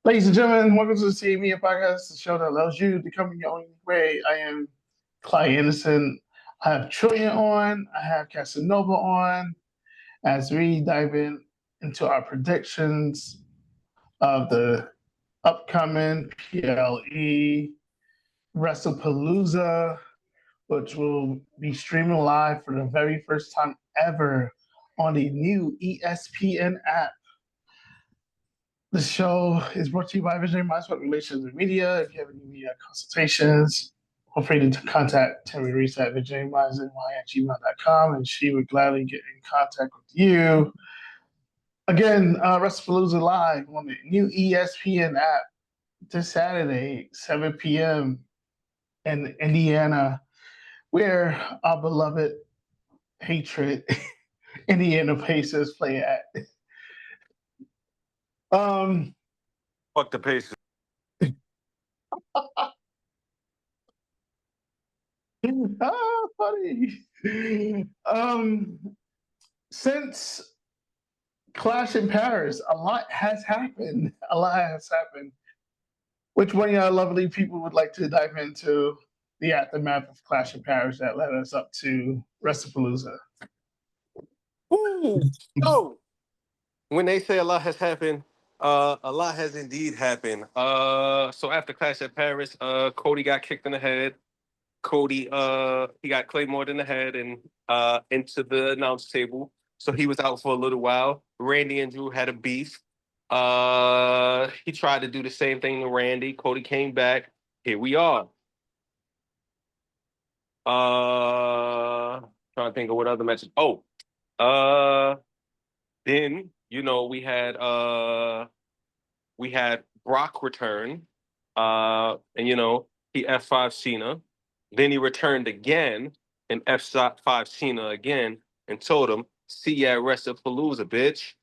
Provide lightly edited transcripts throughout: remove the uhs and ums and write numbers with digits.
Ladies and gentlemen, welcome to the CME podcast, the show that allows you to come in your own way. I am Clyde Innocent. I have Trillion on. I have Casanova on as we dive into our predictions of the upcoming PLE Wrestlepalooza, which will be streaming live for the very first time ever on the new ESPN app. The show is brought to you by Visionary Minds Public Relations and Media. If you have any media consultations, feel free to contact Tammy Reese at visionarymindsny@gmail.com, and she would gladly get in contact with you. Again, Wrestlepalooza live on the new ESPN app this Saturday, 7 p.m. in Indiana, where our beloved hatred Indiana Pacers play at. Fuck the Pacers. Funny. Since Clash in Paris, a lot has happened. Which one of y'all lovely people would like to dive into the aftermath of Clash in Paris that led us up to Wrestlepalooza? Ooh. Oh, when they say a lot has happened, a lot has indeed happened. So after Clash at Paris, Cody got kicked in the head. Cody, he got Claymored in the head and into the announce table. So he was out for a little while. Randy and Drew had a beef. He tried to do the same thing to Randy. Cody came back. Here we are. Trying to think of what other matches. Oh, then we had Brock return. And he F5 Cena. Then he returned again and F5 Cena again and told him, "See ya at Wrestlepalooza, bitch."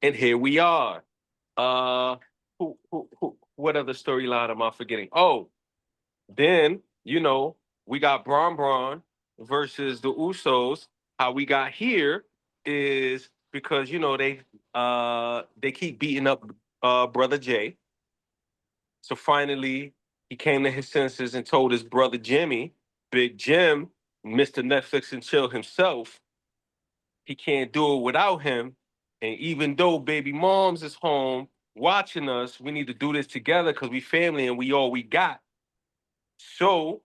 And here we are. What other storyline am I forgetting? Oh, then, we got Bron versus the Usos. How we got here is because, they keep beating up Brother Jay. So finally, he came to his senses and told his brother Jimmy, Big Jim, Mr. Netflix and Chill himself, he can't do it without him. And even though baby moms is home watching us, we need to do this together because we family and we all we got. So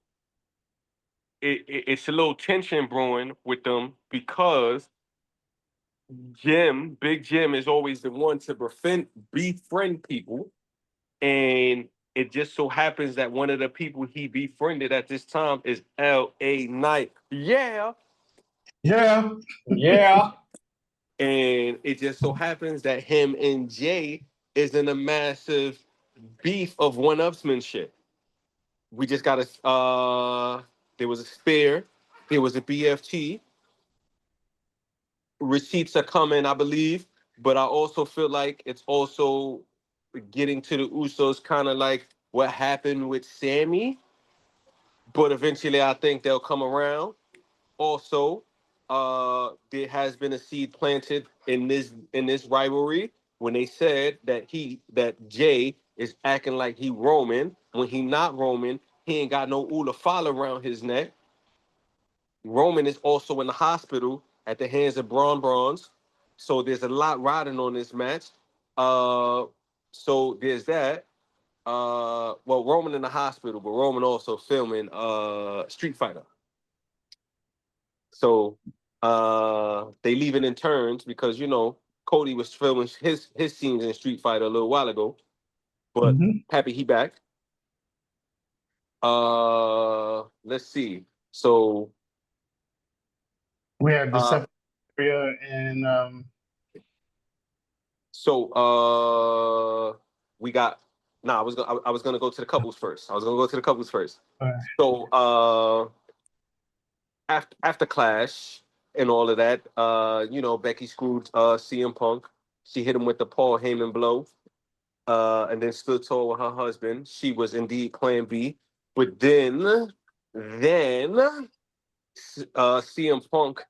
it's a little tension brewing with them because Big Jim is always the one to befriend people. And it just so happens that one of the people he befriended at this time is L.A. Knight. Yeah. Yeah. And it just so happens that him and Jay is in a massive beef of one-upsmanship. We just got there was a spear, there was a BFT. Receipts are coming, I believe, but I also feel like it's also getting to the Usos, kind of like what happened with Sammy. But eventually, I think they'll come around. Also, there has been a seed planted in this rivalry when they said that Jay is acting like he Roman when he not Roman. He ain't got no Ulafala around his neck. Roman is also in the hospital at the hands of Bronze. So there's a lot riding on this match. So there's that. Well, Roman in the hospital, but Roman also filming Street Fighter. So they leave it in turns because Cody was filming his scenes in Street Fighter a little while ago. But happy he back. Let's see. So we have the area and we got. I was gonna go to the couples first. Right. So after Clash and all of that, Becky screwed CM Punk. She hit him with the Paul Heyman blow, and then stood tall with her husband. She was indeed Plan B. But then CM Punk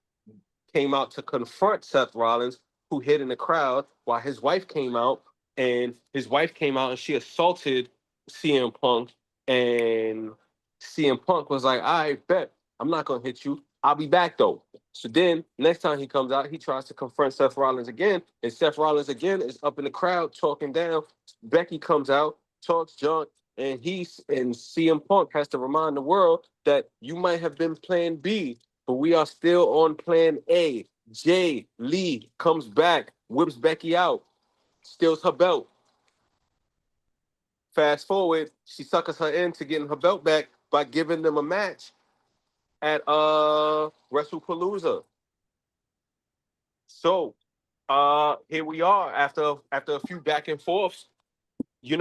came out to confront Seth Rollins who hid in the crowd while his wife came out, and she assaulted CM Punk, and CM Punk was like, "I bet I'm not gonna hit you. I'll be back though." So then next time he comes out, he tries to confront Seth Rollins again, and Seth Rollins again is up in the crowd talking down. Becky comes out, talks junk, and CM Punk has to remind the world that you might have been Plan B, but we are still on Plan A. Jay Lee comes back, whips Becky out, steals her belt. Fast forward, she suckers her into getting her belt back by giving them a match at Wrestlepalooza. So here we are after a few back and forths. Becky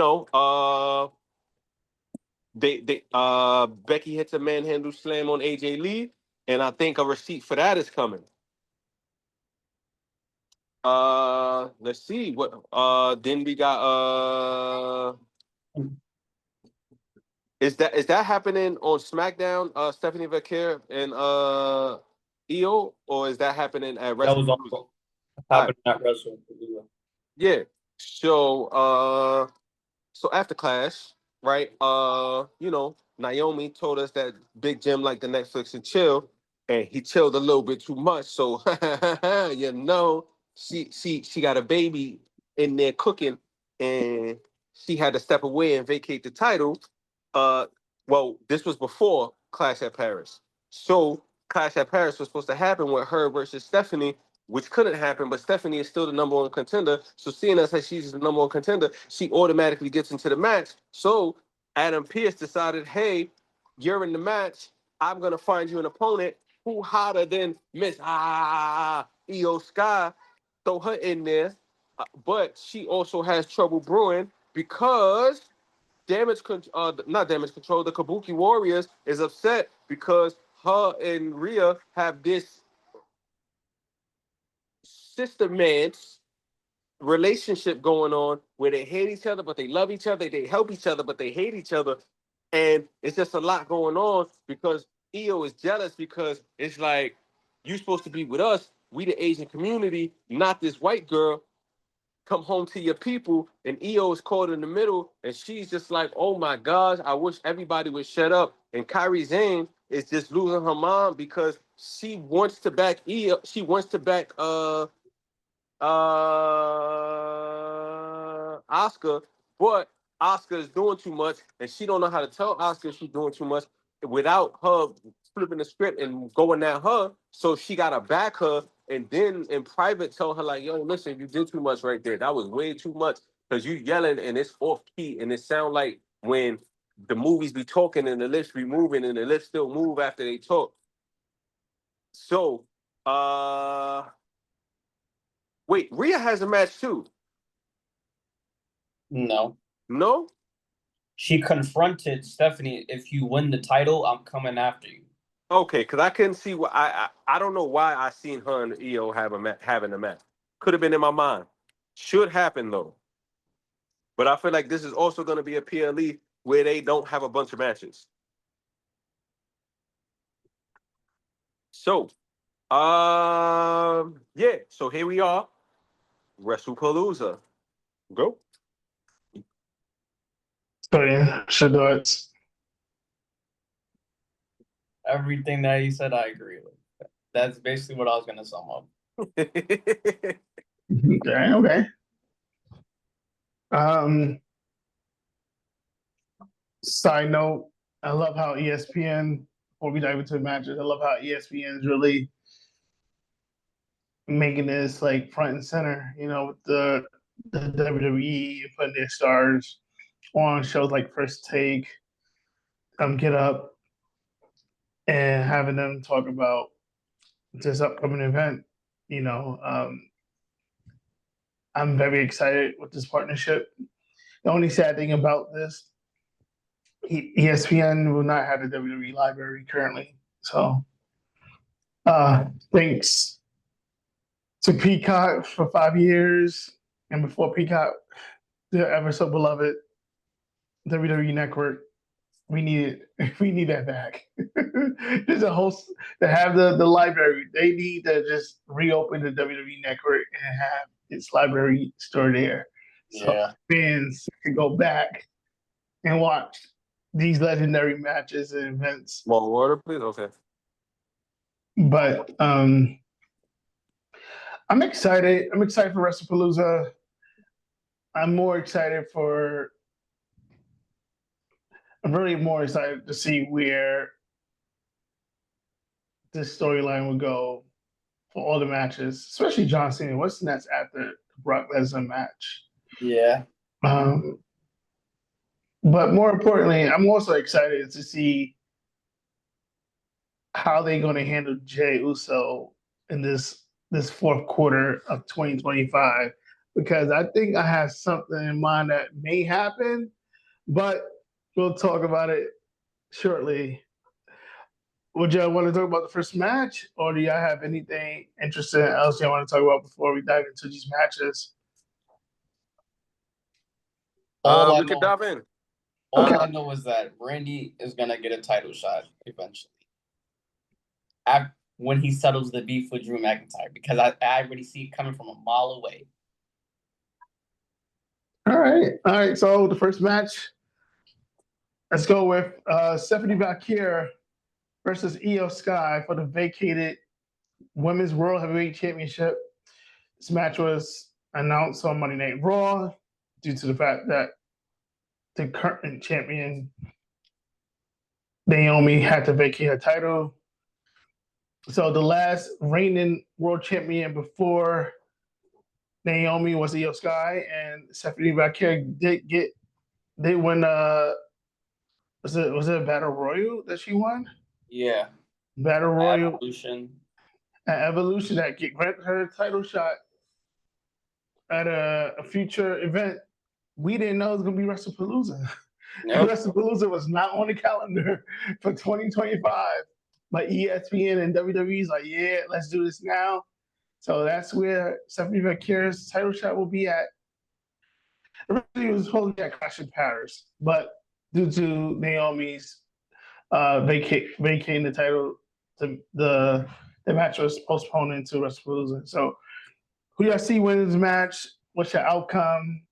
hits a manhandle slam on AJ Lee, and I think a receipt for that is coming. Let's see what. Then we got. Is that happening on SmackDown? Stephanie Vaquer and Iyo, or is that happening at That was happening at Wrestlepalooza. Yeah. So after Clash, right? Naomi told us that Big Jim liked the Netflix and chill, and he chilled a little bit too much. So she got a baby in there cooking, and she had to step away and vacate the title. Well, this was before Clash at Paris. So Clash at Paris was supposed to happen with her versus Stephanie, which couldn't happen, but Stephanie is still the number one contender. So seeing as she's the number one contender, she automatically gets into the match. So Adam Pearce decided, hey, you're in the match. I'm going to find you an opponent who hotter than Miss Iyo Sky. Throw her in there. But she also has trouble brewing because not damage control, the Kabuki Warriors is upset because her and Rhea have this sister man's relationship going on where they hate each other, but they love each other. They help each other, but they hate each other. And it's just a lot going on because Iyo is jealous because it's like, you're supposed to be with us. We the Asian community, not this white girl. Come home to your people. And Iyo is caught in the middle. And she's just like, oh my gosh, I wish everybody would shut up. And Kairi Sane is just losing her mind because she wants to back Iyo. She wants to back Oscar, but Oscar is doing too much, and she don't know how to tell Oscar she's doing too much without her flipping the script and going at her. So she gotta back her, and then in private tell her like, "Yo, listen, you did too much right there. That was way too much because you yelling and it's off key, and it sound like when the movies be talking and the lips be moving and the lips still move after they talk." So, wait, Rhea has a match too. No. No? She confronted Stephanie, if you win the title, I'm coming after you. Okay, because I couldn't see what I don't know why I seen her and Iyo having a match. Could have been in my mind. Should happen though. But I feel like this is also going to be a PLE where they don't have a bunch of matches. So, yeah. So here we are, Wrestlepalooza. Go. So yeah, should do it. Everything that he said, I agree with. That's basically what I was going to sum up. Okay. Side note, I love how ESPN, before we dive into the matches, I love how ESPN is really making this like front and center, with the WWE putting their stars on shows like First Take, Get Up, and having them talk about this upcoming event. I'm very excited with this partnership. The only sad thing about this, ESPN will not have the WWE library currently. So thanks to Peacock for 5 years, and before Peacock, the ever so beloved WWE Network. We need it. We need that back. There's a host to have the library. They need to just reopen the WWE network and have its library store there. So fans can go back and watch these legendary matches and events. More water, please? Okay. But I'm excited. I'm excited for Wrestlepalooza. I'm really more excited to see where this storyline would go for all the matches, especially John Cena. What's next after the Brock Lesnar match? Yeah. But more importantly, I'm also excited to see how they're going to handle Jey Uso in this fourth quarter of 2025, because I think I have something in mind that may happen, but we'll talk about it shortly. Would y'all want to talk about the first match, or do y'all have anything interesting else y'all want to talk about before we dive into these matches? We could dive in. All I know is that Randy is gonna get a title shot eventually, when he settles the beef with Drew McIntyre, because I already see it coming from a mile away. All right. So the first match, let's go with Stephanie Vaquer versus Iyo Sky for the vacated Women's World Heavyweight Championship. This match was announced on Monday Night Raw due to the fact that the current champion, Naomi, had to vacate her title. So the last reigning world champion before Naomi was Iyo Sky, and Stephanie Vaquer did win. Was it a Battle Royal that she won? Yeah. Battle Royal. Evolution. Evolution that granted her a title shot at a future event. We didn't know it was going to be Wrestlepalooza. Nope. Wrestlepalooza was not on the calendar for 2025. But ESPN and WWE's like, yeah, let's do this now. So that's where Stephanie Vaquer's title shot will be at. Originally, it was supposed to be at Clash of Paris, but due to Naomi's vacating the title, the match was postponed into Wrestlepalooza. So who y'all see winning this match? What's your outcome?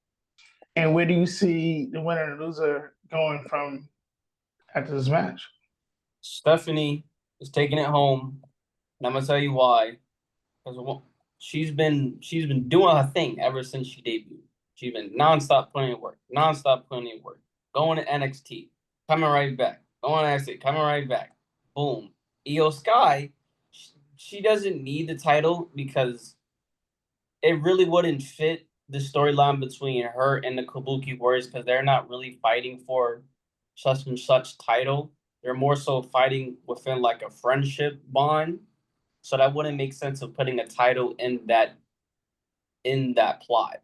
And where do you see the winner and loser going from after this match? Stephanie is taking it home, and I'm gonna tell you why. Because she's been doing her thing ever since she debuted. She's been nonstop putting in work, going to NXT, coming right back, going to NXT, coming right back. Boom. Iyo Sky, she doesn't need the title because it really wouldn't fit the storyline between her and the Kabuki Warriors, because they're not really fighting for such and such title. They're more so fighting within like a friendship bond. So that wouldn't make sense of putting a title in that plot.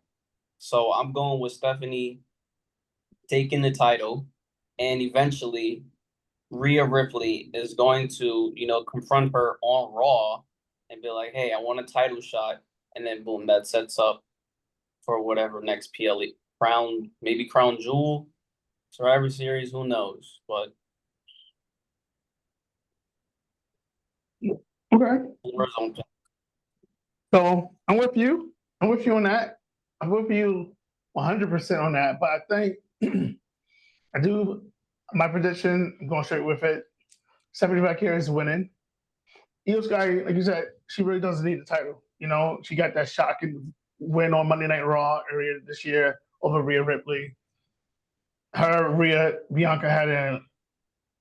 So I'm going with Stephanie taking the title, and eventually Rhea Ripley is going to, confront her on Raw and be like, hey, I want a title shot. And then boom, that sets up for whatever next PLE Crown Jewel, Survivor Series, who knows? But okay. So I'm with you. I'm with you on that. I'm with you 100% on that. But I think my prediction, I'm going straight with it. Stephanie Vaquer is winning. Iyo Sky, like you said, she really doesn't need the title. She got that shocking win on Monday Night Raw earlier this year over Rhea Ripley. Bianca had an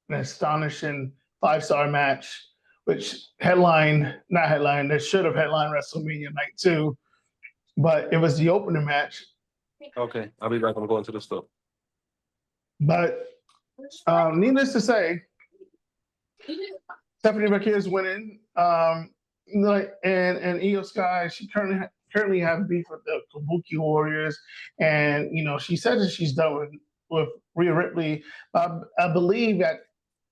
astonishing 5-star match, which that should have headlined WrestleMania Night 2, but it was the opening match. Okay, I'll be back. I'm going to the store. But needless to say, Stephanie Vaquer is winning. And Iyo Sky, she currently have beef with the Kabuki Warriors, and she said that she's done with Rhea Ripley. I believe that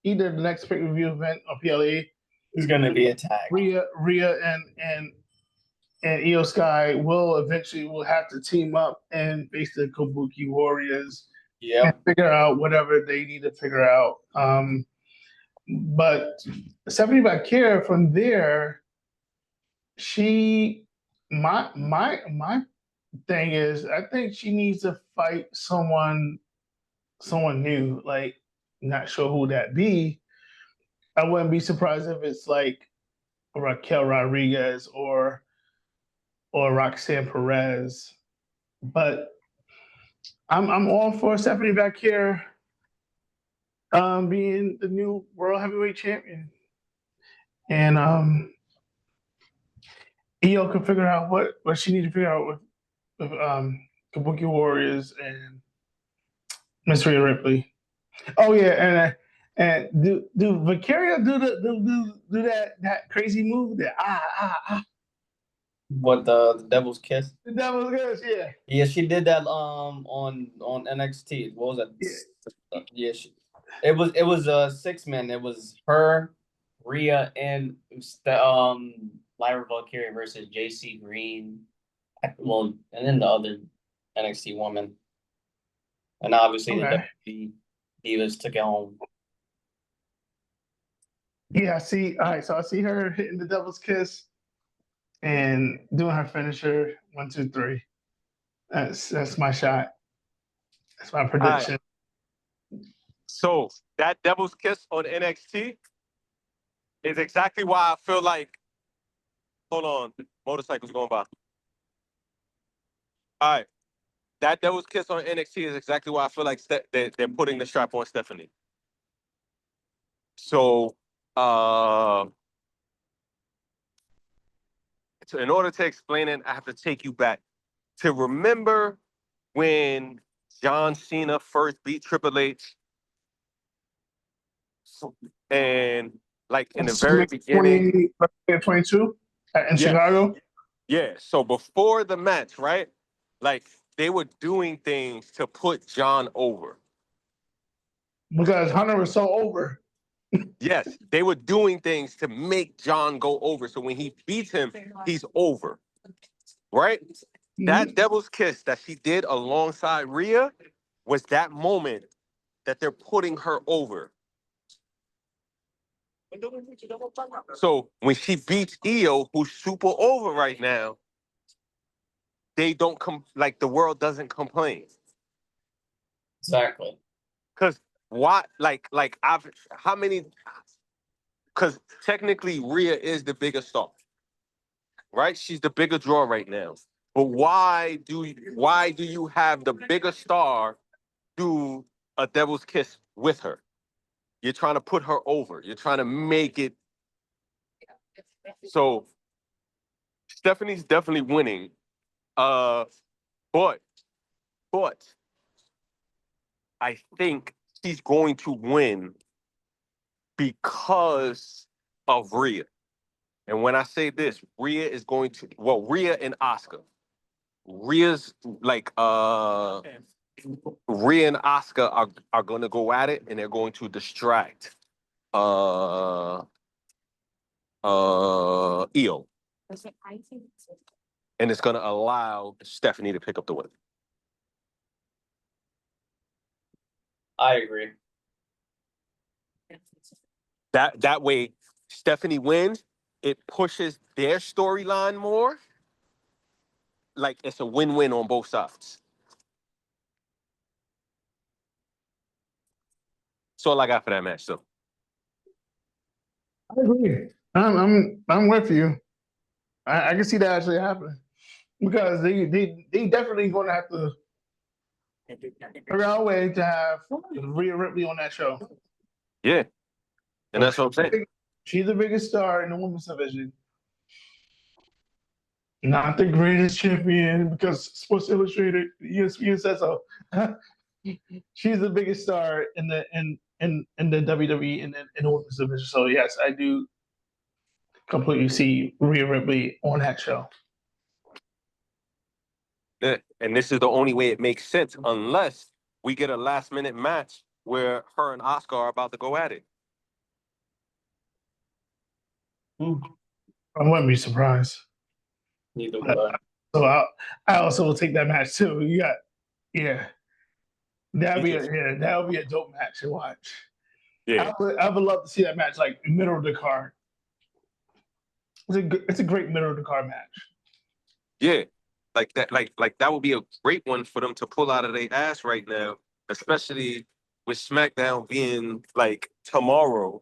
either the next pay-per-view event or PLE is going to be a tag. Rhea and Iyo Sky will have to team up and face the Kabuki Warriors Yeah. figure out whatever they need to figure out. But Stephanie Vaquer from there, my thing is, I think she needs to fight someone new. Like, not sure who that be. I wouldn't be surprised if it's like Raquel Rodriguez or Roxanne Perez. But I'm all for Stephanie Vaquer being the new world heavyweight champion. And Iyo can figure out what she needs to figure out with Kabuki Warriors and Miss Rhea Ripley. Oh yeah, and do Vaqueria do that crazy move that What the Devil's Kiss? the devil's good, yeah. Yeah, she did that on NXT. What was that? Yeah. It was a 6-man. It was her, Rhea, and Lyra Valkyrie versus JC Green. Well, and then the other NXT woman. And obviously the WWE Divas took it home. Yeah, I see. All right, so I see her hitting the devil's kiss and doing her finisher 1, 2, 3. That's my shot. That's my prediction. So that devil's kiss on NXT is exactly why I feel like. Hold on, motorcycle's going by. All right, that devil's kiss on NXT is exactly why I feel like they're putting the strap on Stephanie. So, in order to explain it, I have to take you back to remember when John Cena first beat Triple H, and like in the very beginning, 22 in Chicago. Yeah. So before the match, right? Like they were doing things to put John over. Because Hunter was so over. Yes, they were doing things to make John go over. So when he beats him, he's over. Right? Mm-hmm. That devil's kiss that she did alongside Rhea was that moment that they're putting her over. So when she beats Iyo, who's super over right now, they don't like the world doesn't complain. Exactly. Because why? Like how many? Because technically Rhea is the bigger star, right? She's the bigger draw right now. But why do you have the bigger star do a devil's kiss with her? You're trying to put her over. You're trying to make it. So Stephanie's definitely winning. But I think she's going to win because of Rhea. And when I say this, Rhea is going to, Rhea and Asuka. Rhea's like Rhea and Asuka are going to go at it, and they're going to distract Iyo. And it's going to allow Stephanie to pick up the win. I agree. That way, Stephanie wins. It pushes their storyline more. Like it's a win-win on both sides. That's all I got for that match, though. I agree. I'm with you. I can see that actually happening because they definitely going to have to figure out a way to have Rhea Ripley on that show. Yeah, and that's what I'm saying. She's the biggest star in the women's division. Not the greatest champion because Sports Illustrated, ESPN says so. She's the biggest star in the WWE in the women's division. So yes, I do completely see Rhea Ripley on that show. Yeah, and this is the only way it makes sense, unless we get a last-minute match where her and Asuka are about to go at it. I wouldn't be surprised. Neither would I. So I also will take that match too. You got, yeah. That'd be a dope match to watch. Yeah. I would love to see that match, like middle of the card. It's a great middle of the card match. Yeah. Like that would be a great one for them to pull out of their ass right now, especially with SmackDown being like tomorrow.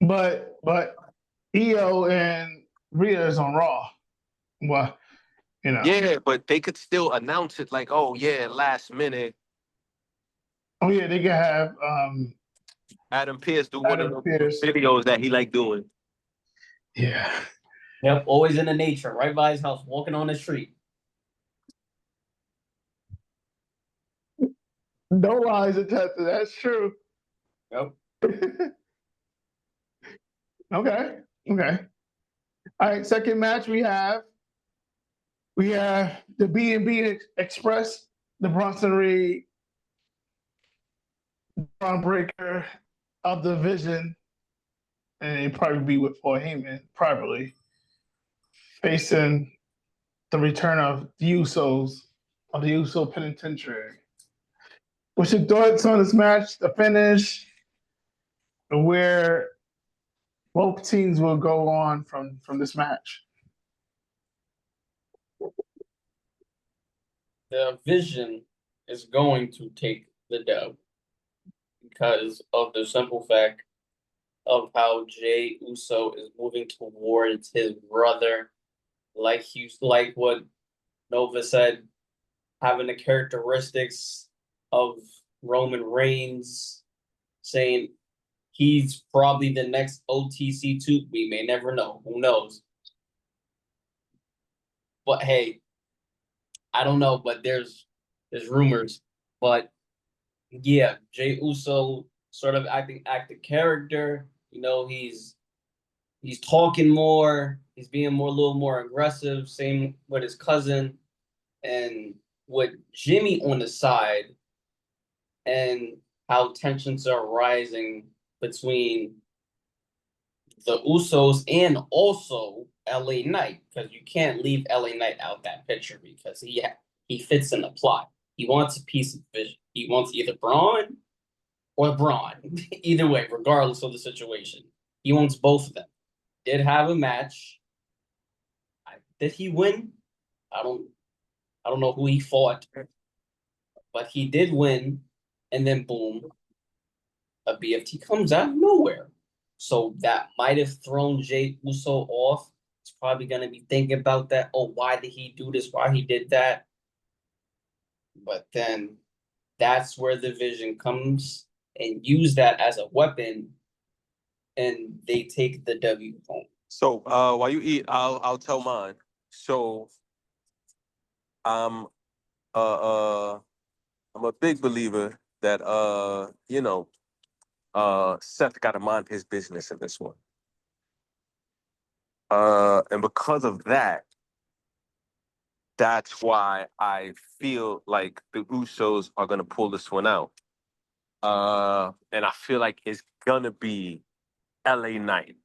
But Iyo and Rhea is on Raw. Well, you know. Yeah, but they could still announce it like, oh yeah, last minute. Oh yeah, they could have Adam Pearce do one of Adam the Pearce. videos that he like doing. Yeah. Yep, always in the nature, right by his house, walking on the street. No lies attested. That's true. Yep. Okay. All right. Second match we have the B&B Express, the Bronson Reed, Bron Breaker of the Vision, and it'd probably be with Paul Heyman privately, facing the return of the Usos of the Uso Penitentiary. What's your thoughts on this match, the finish, and where both teams will go on from this match? The Vision is going to take the dub because of the simple fact of how Jey Uso is moving towards his brother, like what Nova said, having the characteristics of Roman Reigns, saying he's probably the next OTC2. We may never know. Who knows? But hey, I don't know, but there's rumors. But yeah, Jey Uso sort of acting character. You know, he's talking more. He's being a little more aggressive. Same with his cousin, and with Jimmy on the side, and how tensions are rising between the Usos and also LA Knight, because you can't leave LA Knight out that picture because he fits in the plot. He wants a piece of Vision. He wants either Braun or Bron. Either way, regardless of the situation. He wants both of them. Did have a match. Did he win? I don't know who he fought, but he did win, and then boom, a BFT comes out of nowhere. So that might have thrown Jey Uso off. He's probably going to be thinking about that. Oh, why did he do this? Why he did that? But then that's where the Vision comes and use that as a weapon, and they take the W home. So while you eat, I'll tell mine. So I'm a big believer that Seth got to mind his business in this one. And because of that, that's why I feel like the Usos are gonna pull this one out. And I feel like it's gonna be LA Knight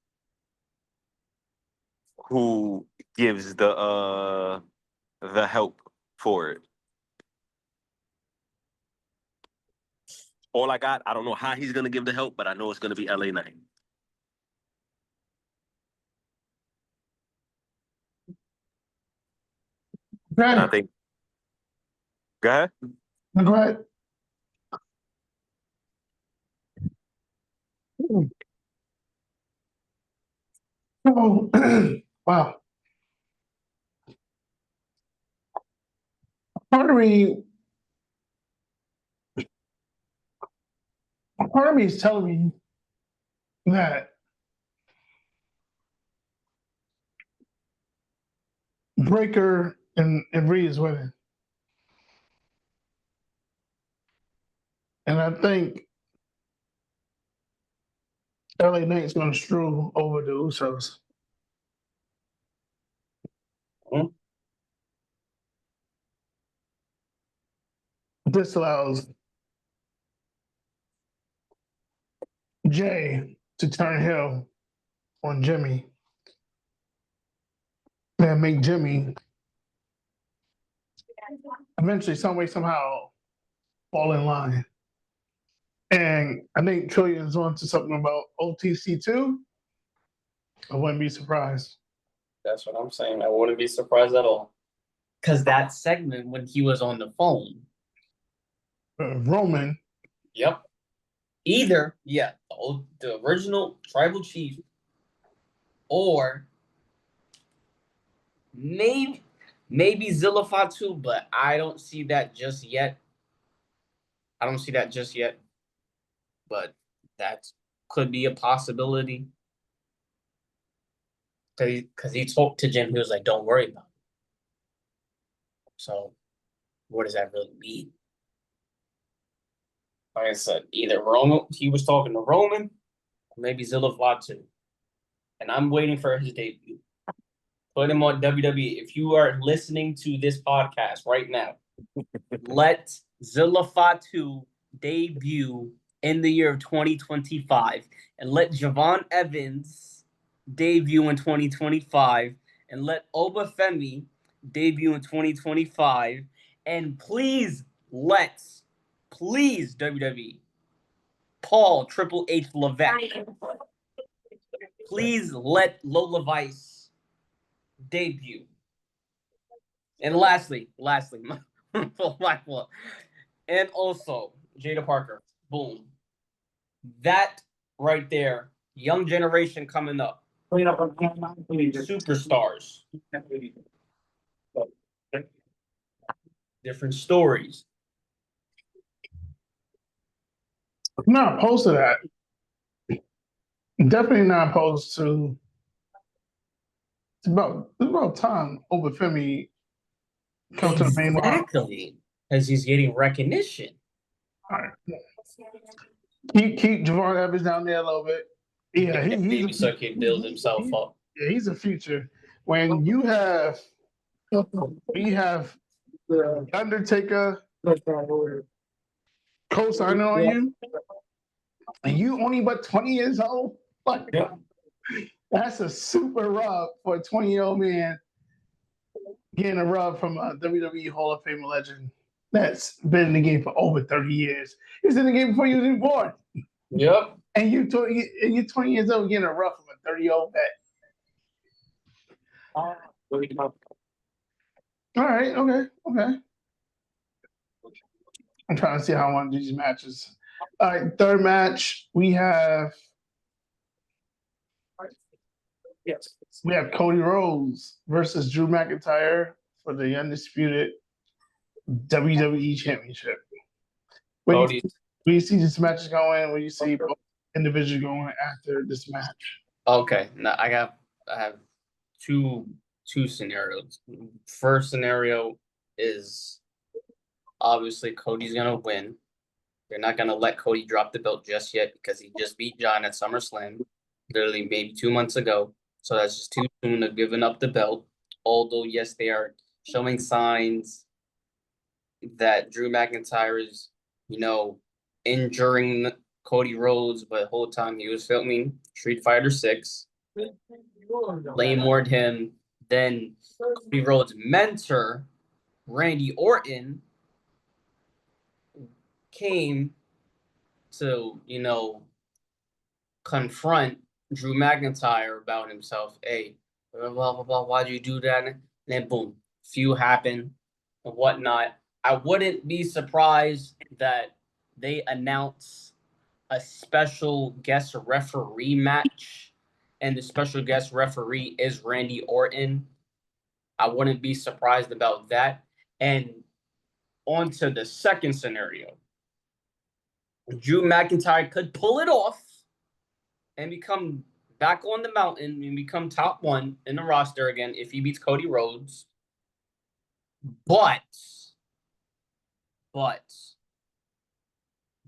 who gives the help for it. All I got, I don't know how he's gonna give the help, but I know it's gonna be LA Knight. And I think. Go ahead. Go ahead. Oh, wow. Part of me is telling me that Breaker and Rhea is winning. And I think LA Knight's going to strew over the Usos. This allows Jey to turn heel on Jimmy and make Jimmy eventually, some way, somehow, fall in line. And I think Trillian's on to something about OTC too. I wouldn't be surprised. That's what I'm saying. I wouldn't be surprised at all. Because that segment when he was on the phone. Roman. Yep. Either, the original tribal chief, or maybe Zilla Fatu, but I don't see that just yet. But that could be a possibility. Because he talked to Jim, he was like, "Don't worry about it." So, what does that really mean? Like I said, either Roman, he was talking to Roman, or maybe Zilla Fatu. And I'm waiting for his debut. Put him on WWE. If you are listening to this podcast right now, let Zilla Fatu debut in the year of 2025. And let Javon Evans debut in 2025. And let Obafemi debut in 2025. And please, WWE, Paul Triple H Levesque, please let Lola Vice debut. And lastly, and also Jada Parker. Boom. That right there, young generation coming up. Superstars. Different stories. I'm not opposed to that. Definitely not opposed to. It's about time Obafemi come to the main line. Exactly, because he's getting recognition. All right. Keep Javon Evans down there a little bit. Yeah, maybe so he can build himself up. Yeah, he's a future. When we have the Undertaker co-signing on you, and you only but 20 years old. Like, that's a super rub for a 20-year-old man getting a rub from a WWE Hall of Fame legend that's been in the game for over 30 years. He was in the game before you was even born. Yep. And you're 20 years old getting a rub from a 30-year-old vet. All right, okay. I'm trying to see how I want to do these matches. All right, third match, we have Cody Rhodes versus Drew McIntyre for the Undisputed WWE Championship. Where do you see this match going? Where do you see both individuals going after this match? Okay, now I have two scenarios. First scenario is obviously Cody's gonna win. They're not gonna let Cody drop the belt just yet because he just beat John at SummerSlam, literally maybe 2 months ago. So that's just too soon of giving up the belt. Although yes, they are showing signs that Drew McIntyre is, injuring Cody Rhodes, but the whole time he was filming Street Fighter 6. Blamewormed him. Then Cody Rhodes' mentor, Randy Orton, came to, confront Drew McIntyre about himself. Hey, blah, blah, blah, why'd you do that? And then boom, feud happened and whatnot. I wouldn't be surprised that they announce a special guest referee match, and the special guest referee is Randy Orton. I wouldn't be surprised about that. And on to the second scenario. Drew McIntyre could pull it off and become back on the mountain and become top one in the roster again if he beats Cody Rhodes. But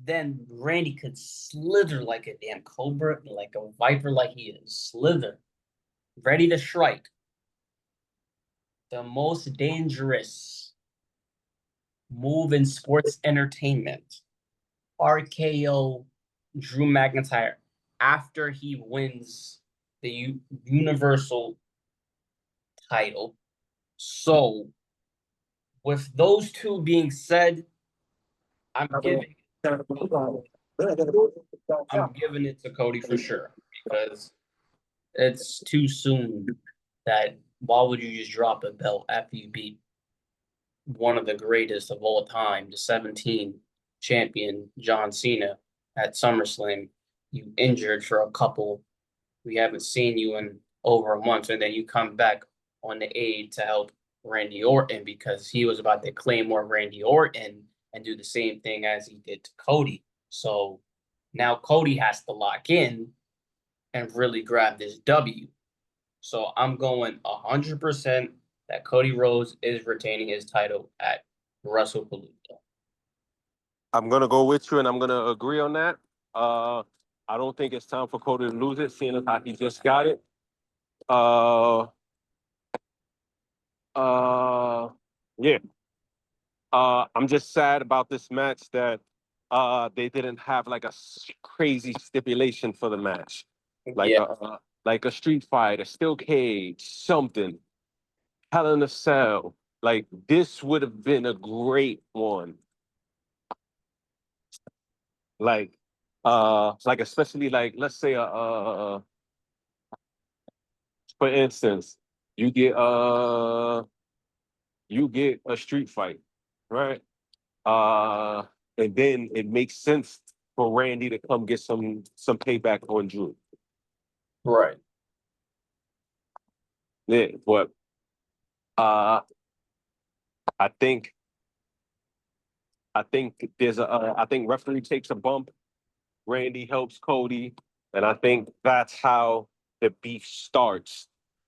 then Randy could slither like a damn cobra, like a viper like he is. Slither. Ready to strike. The most dangerous move in sports entertainment. RKO Drew McIntyre after he wins the Universal title. So, with those two being said, I'm giving it to Cody for sure because it's too soon. That why would you just drop a belt after you beat one of the greatest of all time, the 17 champion John Cena at SummerSlam? You injured for a couple. We haven't seen you in over a month, and then you come back on the aid to help Randy Orton because he was about to claymore Randy Orton and do the same thing as he did to Cody. So now Cody has to lock in and really grab this W. So I'm going 100% that Cody Rhodes is retaining his title at Wrestlepalooza. I'm gonna go with you, and I'm gonna agree on that. I don't think it's time for Cody to lose it, seeing as how he just got it. Yeah. I'm just sad about this match that they didn't have like a crazy stipulation for the match, like a street fight, a steel cage, something. Hell in a Cell. Like this would have been a great one. Like especially like let's say for instance, you get a street fight, right? And then it makes sense for Randy to come get some payback on Drew. Right. Yeah, but I think there's I think referee takes a bump. Randy helps Cody, and I think that's how the beef starts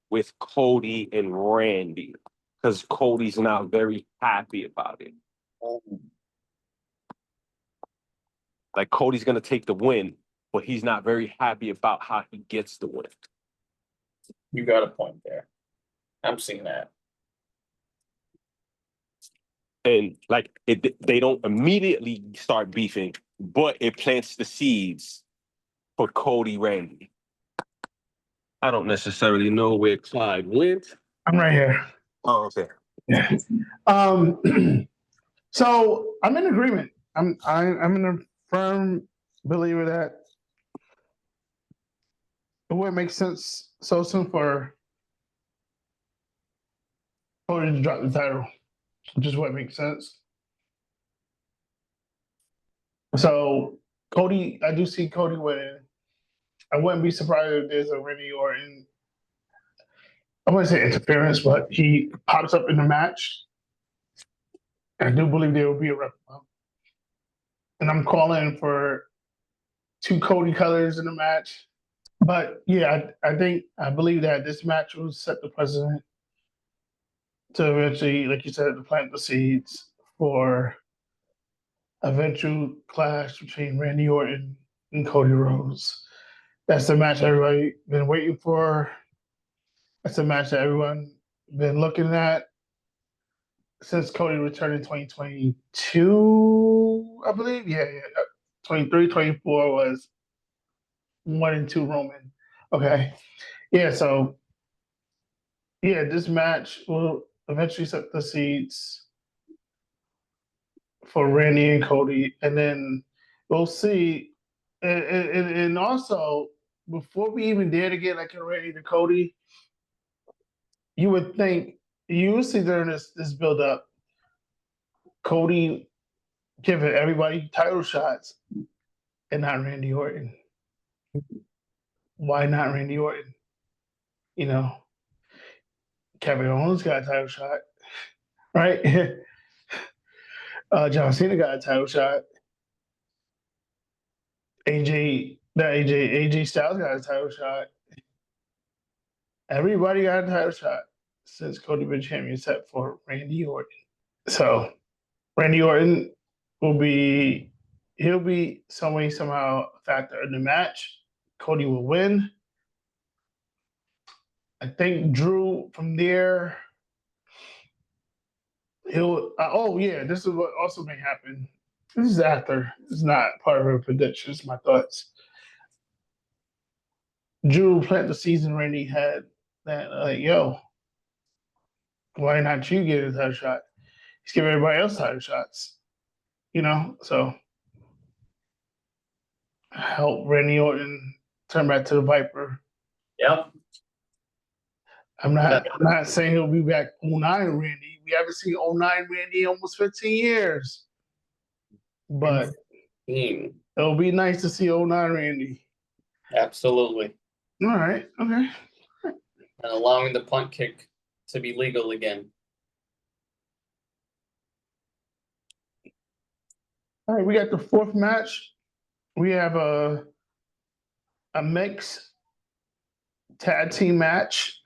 with Cody and Randy, because Cody's not very happy about it. Like Cody's gonna take the win, but he's not very happy about how he gets the win. You got a point there. I'm seeing that. And like they don't immediately start beefing, but it plants the seeds for Cody Randy. I don't necessarily know where Clyde went. I'm right here. Oh, okay. Yeah. So I'm in agreement. I'm in a firm believer that it wouldn't make sense so soon for Cody to drop the title. Just wouldn't make sense. So Cody, I do see Cody winning. I wouldn't be surprised if there's a Randy Orton, I wouldn't say interference, but he pops up in the match. I do believe there will be a replica. And I'm calling for 2 Cody colors in the match. But yeah, I believe that this match will set the precedent to eventually, like you said, to plant the seeds for eventual clash between Randy Orton and Cody Rhodes. That's the match everybody been waiting for. That's the match that everyone been looking at since Cody returned in 2022, I believe. Yeah. 23, 24 was 1 and 2 Roman. Okay. Yeah, so yeah, this match will eventually set the seeds for Randy and Cody, and then we'll see. And also, before we even dare to get like a Randy to Cody, you would think you would see during this build up, Cody giving everybody title shots and not Randy Orton. Why not Randy Orton? You know, Kevin Owens got a title shot, right? John Cena got a title shot. AJ Styles got a title shot. Everybody got a title shot since Cody been champion, except for Randy Orton. So Randy Orton he'll be some way, somehow a factor in the match. Cody will win. I think Drew from there, this is what also may happen. This is after. It's not part of a prediction. It's my thoughts. Drew plant the season Randy had that like, yo, why not you get a title shot? He's giving everybody else title shots. So help Randy Orton turn back to the Viper. Yep. I'm not saying he'll be back 09 Randy. We haven't seen 09 Randy in almost 15 years. But it'll be nice to see 09 Randy. Absolutely. All right. Okay. And allowing the punt kick to be legal again. All right, we got the fourth match. We have a mixed tag team match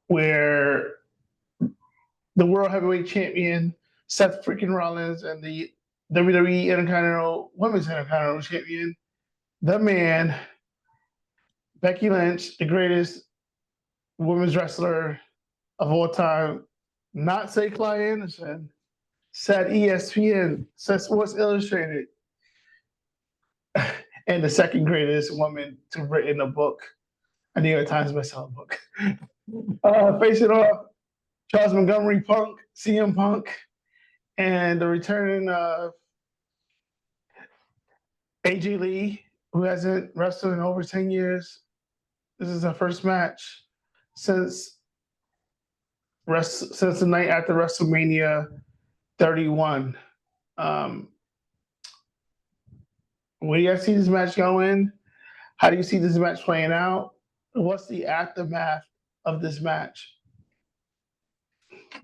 where the World Heavyweight Champion Seth Freakin Rollins and the WWE Intercontinental Women's Intercontinental Champion, the man, Becky Lynch, the greatest women's wrestler of all time, not say Clyde Anderson, said ESPN, said Sports Illustrated, and the second greatest woman to write in a book, a New York Times bestselling book. Facing off Charles Montgomery Punk, CM Punk, and the returning AJ Lee, who hasn't wrestled in over 10 years. This is her first match since the night after WrestleMania 31. Where do you guys see this match going? How do you see this match playing out? What's the aftermath of this match?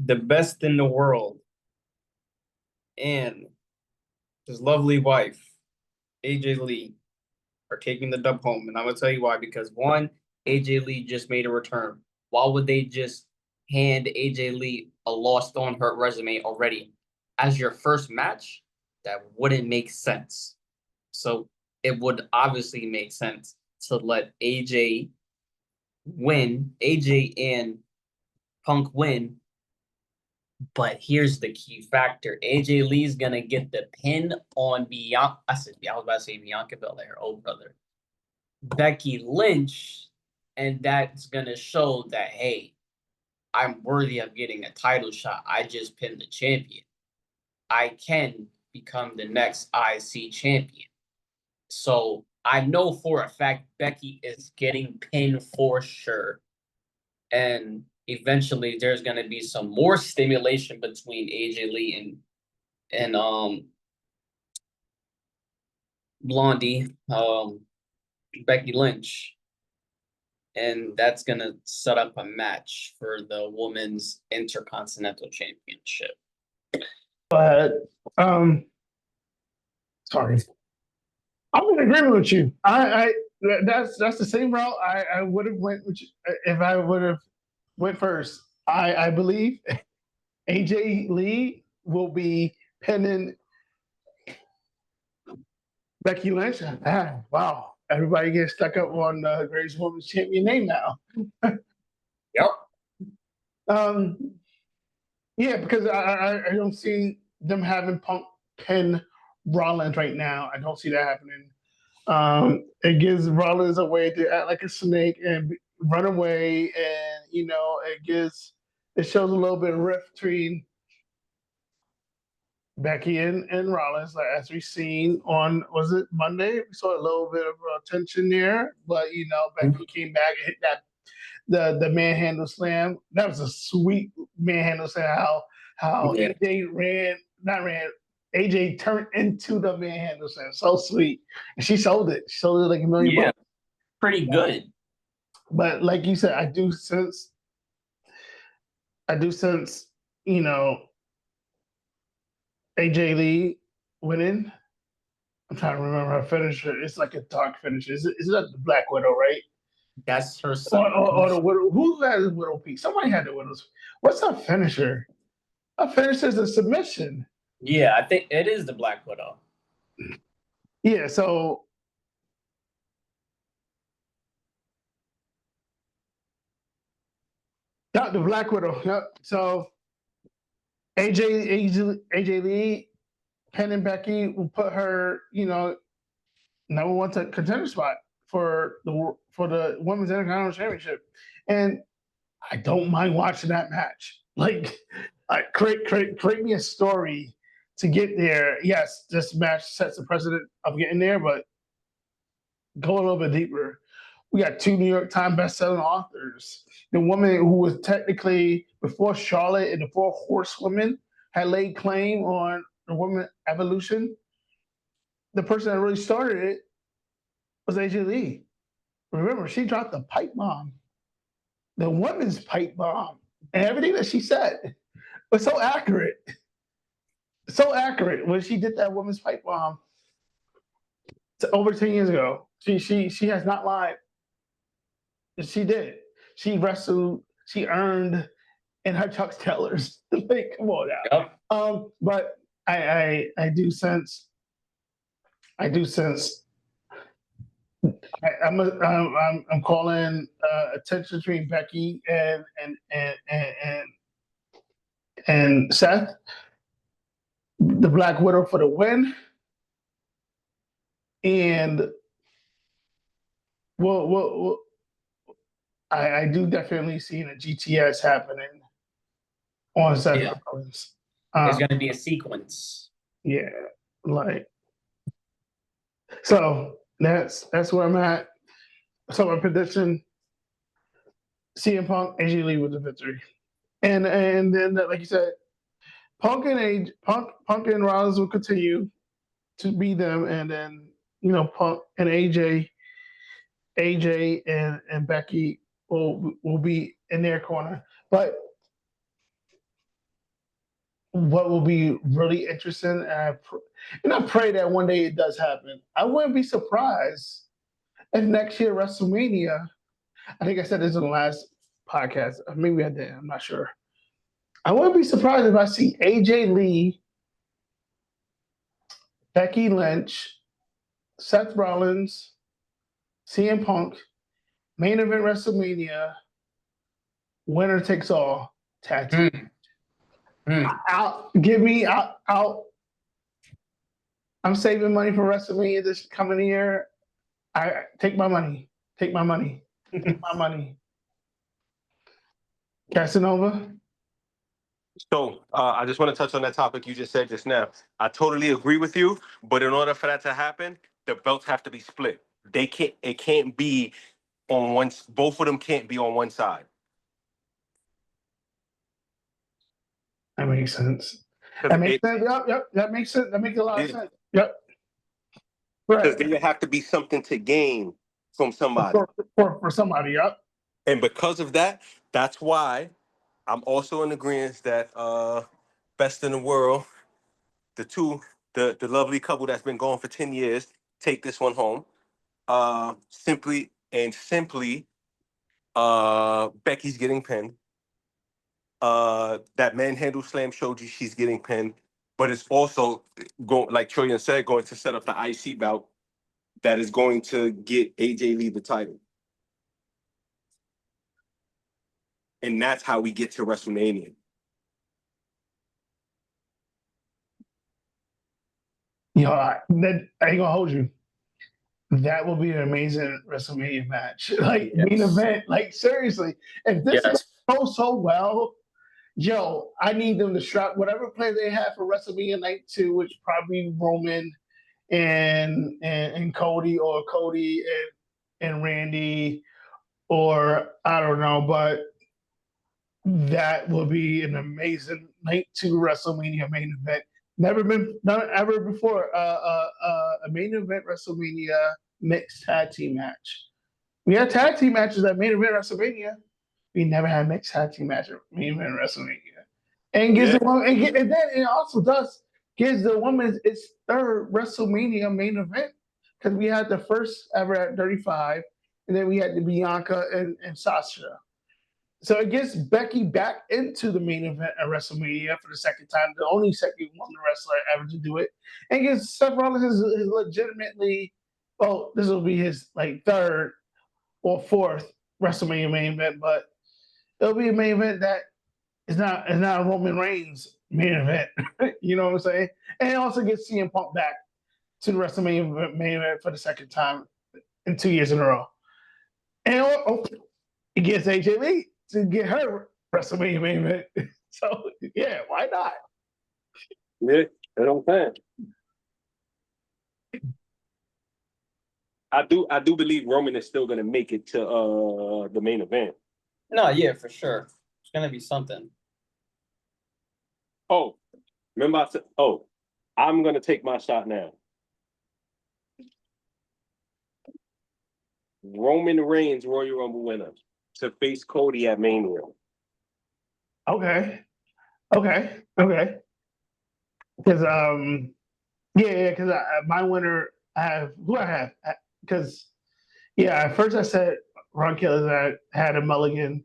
The best in the world and his lovely wife, AJ Lee, are taking the dub home. And I'm going to tell you why. Because one, AJ Lee just made a return. Why would they just hand AJ Lee a lost on her resume already as your first match? That wouldn't make sense. So it would obviously make sense to let AJ win, AJ and Punk win. But here's the key factor. AJ Lee's going to get the pin on Bianca. I was about to say Bianca Belair, old brother. Becky Lynch. And that's going to show that, hey, I'm worthy of getting a title shot. I just pinned the champion. I can become the next IC champion. So I know for a fact Becky is getting pinned for sure. And eventually there's going to be some more stimulation between AJ Lee and Blondie, Becky Lynch. And that's going to set up a match for the Women's Intercontinental Championship. But sorry, I'm in agreement with you. That's the same route I would have went with you if I would have went first. I believe AJ Lee will be pinning Becky Lynch. Wow, everybody gets stuck up on the greatest women's champion name now. Yep. Yeah, because I don't see them having Punk pin Rollins right now. I don't see that happening. It gives Rollins a way to act like a snake and run away, and it shows a little bit of rift between Becky and Rollins, like as we've seen on, was it Monday? We saw a little bit of tension there, but Becky came back and hit that the manhandle slam. That was a sweet manhandle slam. How AJ turned into the manhandle slam. So sweet. And she sold it. She sold it like $1 million bucks. Pretty good. But like you said, I do sense, AJ Lee winning. I'm trying to remember her finisher. It's like a dark finish. Is it the Black Widow, right? That's her son. Or the Widow. Who has the Widow piece? Somebody had the Widow's. What's her finisher? Her finisher is a submission. Yeah, I think it is the Black Widow. Yeah, so the Black Widow. Yep. So AJ Lee pinning Becky will put her, number one contender spot for the Women's Intercontinental Championship, and I don't mind watching that match. Like, Create me a story to get there. Yes, this match sets the precedent of getting there, but go a little bit deeper. We got 2 New York Times best-selling authors. The woman who was technically, before Charlotte and the 4 Horsewomen had laid claim on the woman evolution, the person that really started it was AJ Lee. Remember, she dropped the pipe bomb, the women's pipe bomb, and everything that she said was so accurate. So accurate when she did that women's pipe bomb over 10 years ago. She has not lied. She did. She wrestled. She earned in her Chuck Taylors. Like, come on now. Yep. But I do sense. I'm calling attention between Becky and Seth. The Black Widow for the win. And well, I do definitely see a GTS happening on Seth Rollins. There's going to be a sequence. Yeah, like so that's where I'm at. So my prediction: CM Punk, AJ Lee with the victory, and then like you said, Punk and Rollins will continue to be them, and then Punk and AJ and Becky will be in their corner. But what will be really interesting, and I pray that one day it does happen. I wouldn't be surprised if next year WrestleMania, I think I said this in the last podcast, maybe I did, I'm not sure. I wouldn't be surprised if I see AJ Lee, Becky Lynch, Seth Rollins, CM Punk, main event WrestleMania, winner takes all, tag team. Out. I'm saving money for WrestleMania this coming year. I take my money. Take my money. Take my money. Casanova. So I just want to touch on that topic you just said just now. I totally agree with you, but in order for that to happen, the belts have to be split. It can't be on one. Both of them can't be on one side. That makes sense. That makes sense. Yep. That makes sense. That makes a lot of sense. Yep. Because there have to be something to gain from somebody. For somebody, yep. And because of that, that's why I'm also in agreement that Best in the World, the lovely couple that's been going for 10 years, take this one home. Simply, Becky's getting pinned. That manhandle slam showed you she's getting pinned, but it's also like Troyan said, going to set up the IC belt that is going to get AJ Lee the title. And that's how we get to WrestleMania. I ain't gonna hold you. That will be an amazing WrestleMania match. Like, main event. Like, seriously. If this goes so well, I need them to strap whatever plan they have for WrestleMania Night 2, which probably Roman and Cody, or Cody and Randy, or I don't know, but that will be an amazing Night 2 WrestleMania main event. Never ever before a main event WrestleMania mixed tag team match. We had tag team matches at main event WrestleMania. We never had mixed tag team match at main event WrestleMania. And gives the woman, and then it also gives the women its third WrestleMania main event, because we had the first ever at 35, and then we had the Bianca and Sasha. So it gets Becky back into the main event at WrestleMania for the second time, the only second woman wrestler ever to do it, and gives Seth Rollins his legitimately, this will be his third or fourth WrestleMania main event, but it'll be a main event that is not a Roman Reigns main event. You know what I'm saying? And it also gets CM Punk back to the WrestleMania main event for the second time in 2 years in a row. And it gets AJ Lee to get her WrestleMania main event. So yeah, why not? Yeah, that's what I'm saying. I do believe Roman is still gonna make it to the main event. No, yeah, for sure. It's gonna be something. Oh, remember I said, I'm gonna take my shot now. Roman Reigns, Royal Rumble winner, to face Cody at Mania. Okay. Because because my winner, I have who I have because at first I said Ron Killers had a mulligan,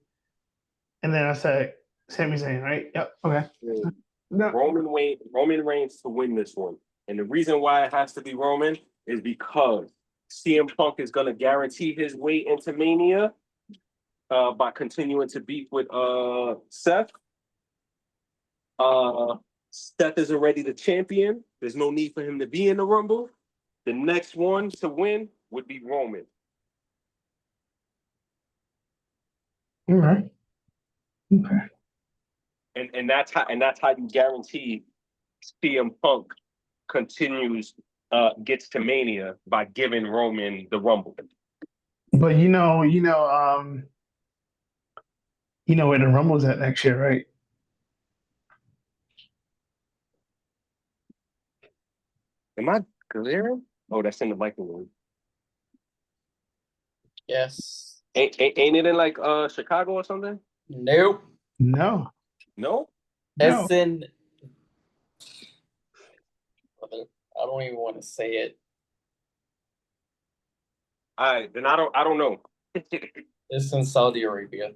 and then I said Sami Zayn, right? Yep. Okay. Yeah. No. Roman Reigns to win this one, and the reason why it has to be Roman is because CM Punk is gonna guarantee his way into Mania by continuing to beef with Seth. Seth is already the champion. There's no need for him to be in the Rumble. The next one to win would be Roman. All right. Okay. And that's how you guarantee CM Punk continues gets to Mania by giving Roman the Rumble. But you know where the Rumble's at next year, right? Am I clear? Oh, that's in the microwave. Yes. Ain't it in like Chicago or something? Nope. No. No? It's in. I don't even want to say it. All right, then I don't know. It's in Saudi Arabia.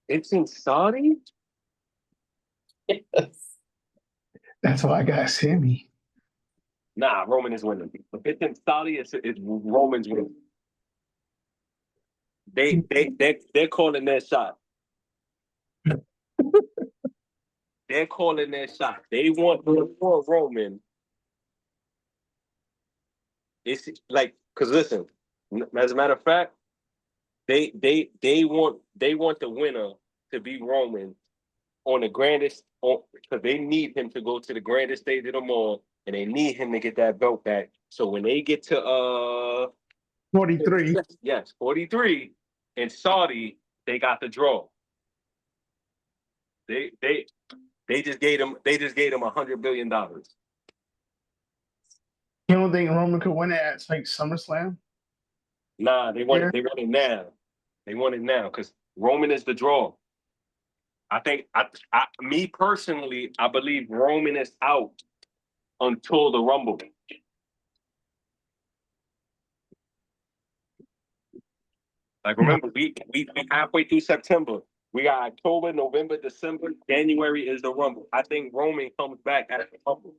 It's in Saudi? Yes. That's why I got Sammy. Nah, Roman is winning. If it's in Saudi, it's Roman's winning. They're calling their shot. They're calling their shot. They want Roman. It's like, because listen, as a matter of fact, they want the winner to be Roman on the grandest, because they need him to go to the grandest stage of them all, and they need him to get that belt back. So when they get to 43. yes, 43 in Saudi, they got the draw. They just gave him $100 billion. You don't think Roman could win it at like SummerSlam? Nah, they want it now. They want it now because Roman is the draw. I think me personally, I believe Roman is out until the Rumble. Like remember, we halfway through September. We got October, November, December, January is the Rumble. I think Roman comes back at the Rumble.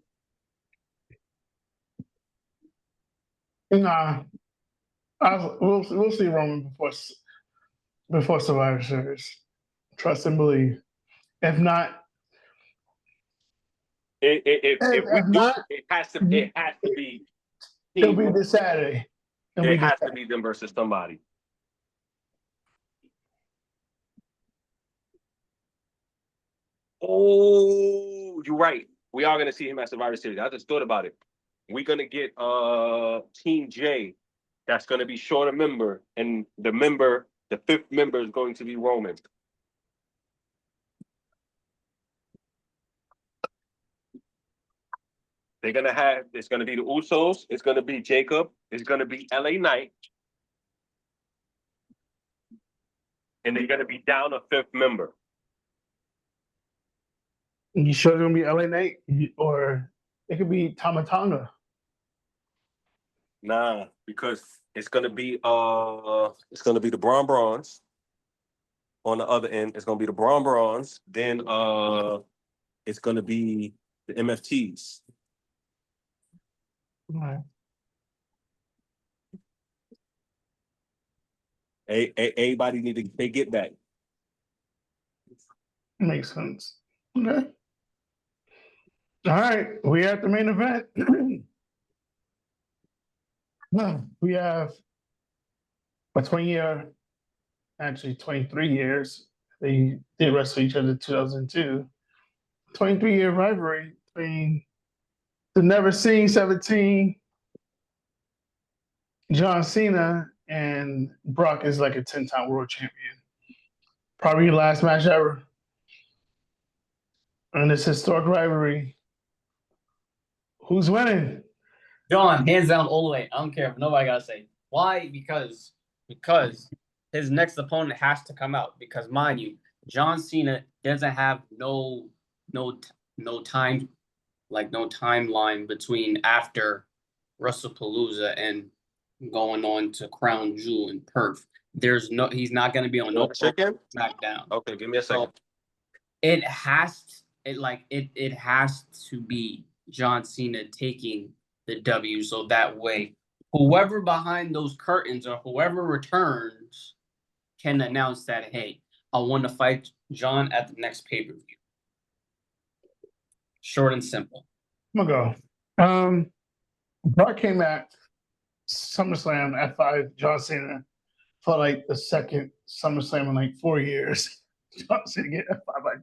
Nah. We'll see Roman before Survivor Series. Trust and believe. If not, if we do, it has to be. It'll be this Saturday. It has to be them versus somebody. Oh, you're right. We are gonna see him at Survivor Series. I just thought about it. We're gonna get Team J. That's gonna be short a member, and the fifth member is going to be Roman. It's gonna be the Usos, it's gonna be Jacob, it's gonna be LA Knight, and they're gonna be down a fifth member. You sure it's gonna be LA Knight, or it could be Tamatanga? Nah, because it's gonna be the Brons. On the other end, it's gonna be the Brons. Then it's gonna be the MFTs. All right. Everybody need to they get back. Makes sense. Okay. All right. We at the main event. We have between your actually 23 years. They did wrestle each other in 2002. 23-year rivalry between the Never Seen 17, John Cena, and Brock is like a 10-time world champion. Probably the last match ever. And this historic rivalry. Who's winning? John, hands down all the way. I don't care if nobody gotta say. Why? Because his next opponent has to come out. Because mind you, John Cena doesn't have no time, like no timeline between after Wrestlepalooza and going on to Crown Jewel in Perth. He's not gonna be on no chicken SmackDown. Okay, give me a second. So it has to be John Cena taking the W, so that way whoever behind those curtains or whoever returns can announce that, hey, I want to fight John at the next pay-per-view. Short and simple. I'm gonna go. Brock came at SummerSlam at 5. John Cena for like the second SummerSlam in like 4 years. John Cena get F5 by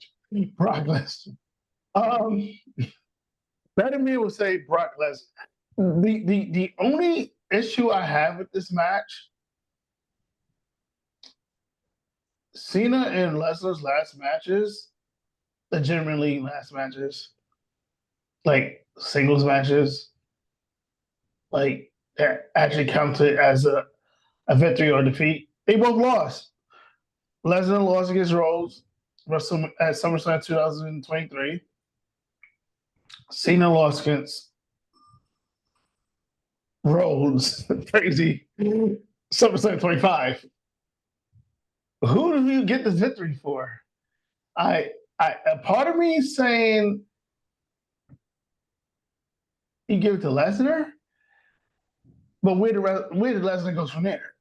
Brock Lesnar. Better me will say Brock Lesnar. The only issue I have with this match, Cena and Lesnar's last matches, legitimately last matches, like singles matches, like that actually counted as a victory or defeat. They both lost. Lesnar lost against Rhodes at SummerSlam 2023. Cena lost against Rhodes, crazy, SummerSlam 25. Who do you get this victory for? A part of me is saying you give it to Lesnar, but where did Lesnar go from there?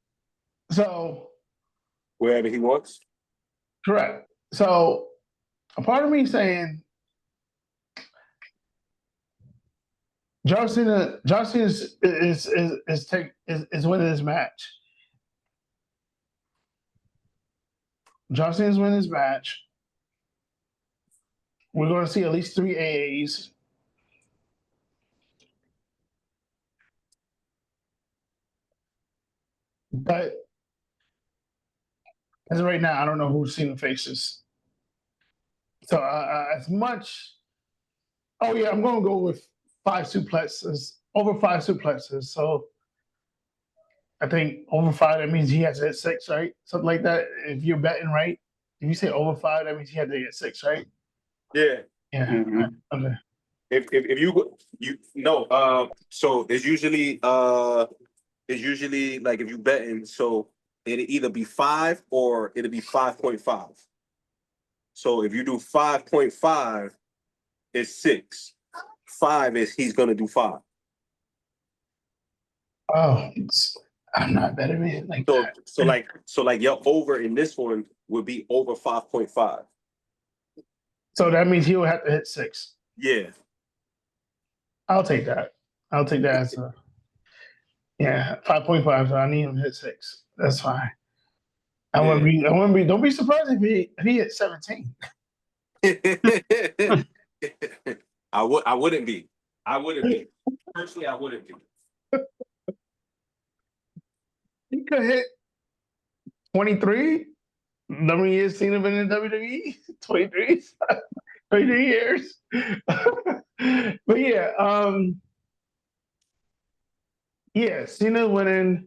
So Wherever he wants. Correct. So a part of me is saying John Cena is winning this match. John Cena's winning this match. We're going to see at least 3 AAs. But as of right now, I don't know who Cena faces. So as much, oh yeah, I'm going to go with 5 suplexes, over 5 suplexes. So I think over 5, that means he has to hit 6, right? Something like that. If you're betting, right? If you say over 5, that means he had to hit 6, right? Yeah. Yeah. Mm-hmm. Okay. If you no, so it's usually like if you betting, so it'll either be 5 or it'll be 5.5. So if you do 5.5, it's 6. 5 is he's gonna do 5. Oh, I'm not betting it like that. So like your over in this one would be over 5.5. So that means he will have to hit 6. Yeah. I'll take that. I'll take that as a 5.5. So I need him to hit 6. That's fine. I wouldn't be. Don't be surprised if he hit 17. I wouldn't be. Personally, I wouldn't be. He could hit 23. Number of years Cena been in WWE? 23. 23 years. But yeah, Cena winning.